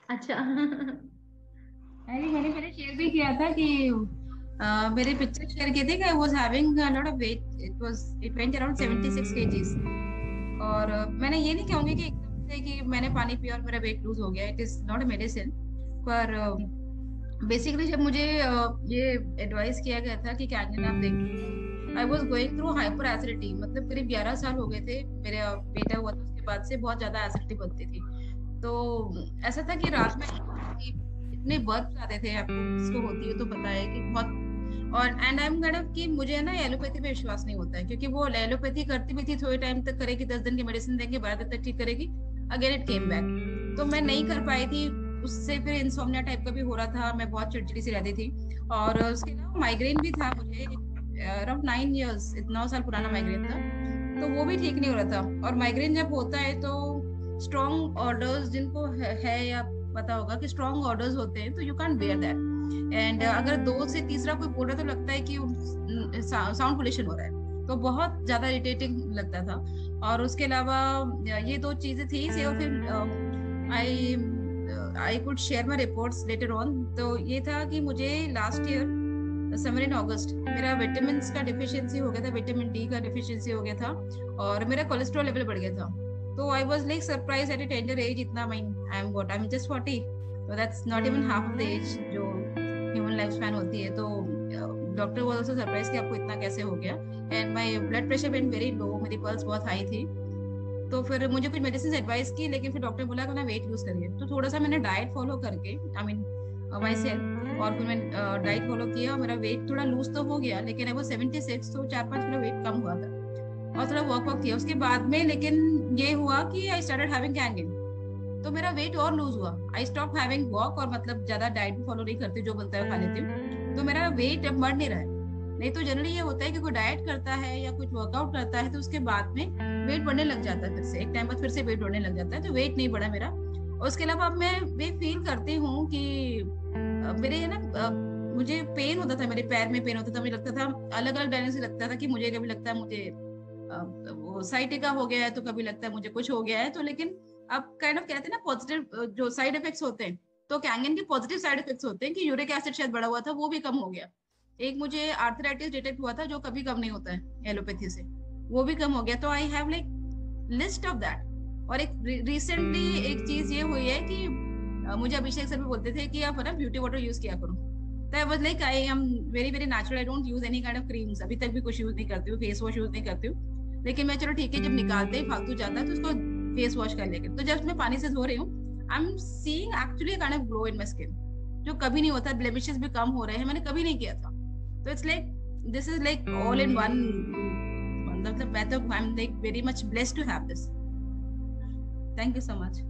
अच्छा। अरे मैंने मैंने शेयर भी किया था कि मेरे पिक्चर शेयर किए थे कि I was having a lot of weight, it went around 76 KGs. और मैंने ये नहीं कहूंगी कि एकदम से कि मैंने पानी पिया और मेरा वेट लूज हो गया, it is not a medicine. पर बेसिकली जब मुझे ये एडवाइस किया गया था कि कैंजन आप देखिए, I was going through hyper acidity, मतलब करीब 11 साल हो गए थे मेरा बेटा हुआ था उसके बाद से बहुत ज्यादा एसिडिटी बनती थी। तो ऐसा था कि रात में इतने बर्फ आते थे, आपको जिसको होती है तो पता है कि बहुत। और and I am kind of कि मुझे ना एलोपैथी पे विश्वास नहीं होता है, क्योंकि वो एलोपैथी करती भी थी, थोड़े टाइम तक करेगी, 10 दिन की मेडिसिन देंगे, 12 दिन तक ठीक करेगी, अगेन इट केम बैक। तो मैं नहीं कर पाई थी। उससे फिर इंसोम्निया टाइप का भी हो रहा था, मैं बहुत चिड़चिड़ी सी रहती थी। और उसके अलावा माइग्रेन भी था मुझे, अराउंड 9 इयर्स, 9 साल पुराना माइग्रेन था। तो वो भी ठीक नहीं हो रहा था। और माइग्रेन जब होता है तो स्ट्रॉन्ग ऑर्डर्स जिनको है या पता होगा कि स्ट्रॉन्ग ऑर्डर्स होते हैं, तो you can't bear that. And अगर दो से तीसरा कोई बोल रहा है तो लगता है कि साउंड पोल्यूशन हो रहा है, तो बहुत ज्यादा इरिटेटिंग लगता था। और उसके अलावा ये दो चीजें थी से, और फिर I I could share my reports later on. तो ये था कि मुझे last year summer in August मेरा विटामिन का डिफिशियंसी हो गया था, विटामिन डी का डिफिशियंसी हो गया था, और मेरा कोलेस्ट्रॉल लेवल बढ़ गया था। तो I was like surprise at a tender age, इतना I am what I am just 40, so that's not even half of the age जो ह्यूमन लाइफ स्पैन होती है। तो डॉक्टर वाज आल्सो सरप्राइज कि आपको इतना कैसे हो गया। And my blood pressure went very low, मेरी पल्स बहुत हाई थी। तो फिर मुझे कुछ मेडिसिन एडवाइस की, लेकिन फिर डॉक्टर बोला कि ना वेट लूज करिए। तो थोड़ा सा मैंने डाइट फॉलो करके, आई मीन माई सेल्फ, और फिर मैं डाइट फॉलो किया और मेरा वेट थोड़ा लूज तो हो गया, लेकिन वो 76, तो 4-5 किलो वेट कम हुआ था। और थोड़ा वर्क वर्क किया उसके बाद में, लेकिन ये हुआ कि आई स्टार्टेड हैविंग कैंगिन, तो मेरा वेट और लूज हुआ। आई स्टॉप हैविंग वॉक, और मतलब ज्यादा डाइट भी फॉलो नहीं करती, जो बनता है खा लेती हूँ, तो मेरा वेट अब बढ़ नहीं रहा है। नहीं तो जनरली ये होता है कि कोई डाइट करता है या कुछ वर्कआउट करता है तो उसके बाद में वेट बढ़ने लग जाता है, फिर से एक टाइम बाद फिर से वेट बढ़ने लग जाता है, तो वेट नहीं बढ़ा मेरा। और उसके अलावा अब मैं वे फील करती हूँ कि मेरे है ना, मुझे पेन होता था, मेरे पैर में पेन होता था, मुझे लगता था अलग अलग डायनेमिक से लगता था कि मुझे कभी लगता है मुझे वो साइटिका हो गया है, तो कभी लगता है मुझे कुछ हो गया है। तो लेकिन अब काइंड ऑफ कहते हैं ना पॉजिटिव जो साइड इफेक्ट्स होते हैं, तो कैंगन के पॉजिटिव साइड इफेक्ट्स होते हैं कि यूरिक एसिड शायद बढ़ा हुआ था, वो भी कम हो गया। एक मुझे आर्थराइटिस डिटेक्ट हुआ था जो कभी कम नहीं होता है एलोपैथी से, वो भी कम हो गया। तो I have like list of that. और एक रिसेंटली एक चीज ये हुई है कि मुझे अभिषेक सर भी बोलते थे कि आप ना ब्यूटी वाटर यूज किया करो। तो I was like I am very very natural, I don't use any kind of creams, अभी तक भी कुछ यूज नहीं करती हूँ, फेस वॉश यूज नहीं करती हूँ। लेकिन मैं चलो ठीक है, जब निकालते ही फालतू जाता है तो उसको फेस वॉश कर लेके, तो जब मैं पानी से धो रही हूँ, I am seeing actually kind of glow in my skin, जो कभी नहीं होता। ब्लेमिशेस भी कम हो रहे हैं, मैंने कभी नहीं किया था। तो it's like this is like all in one, मतलब मैं तो I am like very much blessed to have this. Thank you so much.